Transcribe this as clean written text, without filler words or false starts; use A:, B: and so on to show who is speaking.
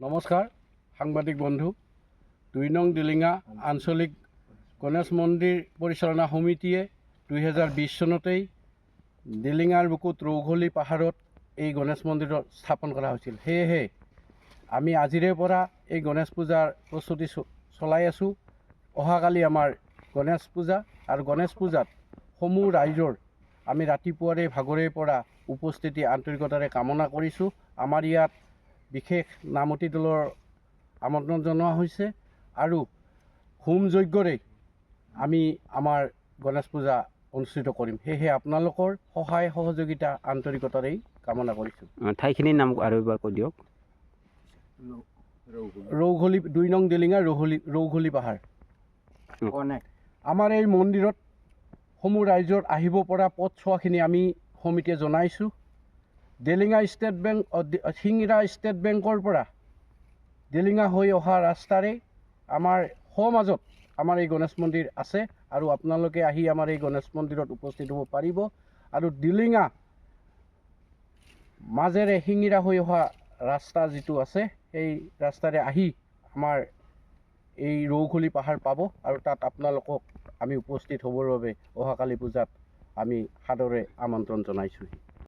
A: নমস্কাৰ সাংবাদিক বন্ধু ২ নং ডিলিঙা আঞ্চলিক গণেশ মন্দিৰ পৰিচালনা সমিতিয়ে ২০২০ চনতেই ডিলিঙাৰ বুকুত ৰৌঘলি পাহাৰত এই গণেশ মন্দিৰ স্থাপন কৰা হৈছিল। সেয়েহে আমি আজিৰে পৰা এই গণেশ পূজাৰ প্ৰস্তুতি চলাই আছোঁ। অহাকালি আমাৰ গণেশ পূজা আৰু গণেশ পূজাত সমূহ ৰাইজৰ আমি ৰাতিপুৱাৰে ভাগৰে পৰা উপস্থিতি আন্তৰিকতাৰে কামনা কৰিছোঁ। আমাৰ ইয়াত বিশেষ নামতি দলৰ আমন্ত্ৰণ জনোৱা হৈছে আৰু হোম যজ্ঞৰে আমি আমাৰ গণেশ পূজা অনুষ্ঠিত কৰিম। সেয়েহে আপোনালোকৰ সহায় সহযোগিতা আন্তৰিকতাৰেই কামনা কৰিছোঁ।
B: ঠাইখিনিৰ নাম আৰু এবাৰ কৈ দিয়ক।
A: ৰৌঘলি ২ নং ডিলিঙা ৰৌঘলি পাহাৰ। আমাৰ এই মন্দিৰত সমূহ ৰাইজৰ আহিব পৰা পথছোৱাখিনি আমি সমিতিয়ে জনাইছোঁ। ডিলিঙা ষ্টেট বেংক শিঙিৰা ষ্টেট বেংকৰ পৰা ডিলিঙা হৈ অহা ৰাস্তাৰে আমাৰ সমাজত আমাৰ এই গণেশ মন্দিৰ আছে আৰু আপোনালোকে আহি আমাৰ এই গণেশ মন্দিৰত উপস্থিত হ'ব পাৰিব। আৰু ডিলিঙা মাজেৰে শিঙিৰা হৈ অহা ৰাস্তা যিটো আছে সেই ৰাস্তাৰে আহি আমাৰ এই ৰৌঘলি পাহাৰ পাব আৰু তাত আপোনালোকক আমি উপস্থিত হ'বৰ বাবে অহাকালি পূজাত আমি সাদৰে আমন্ত্ৰণ জনাইছোঁ।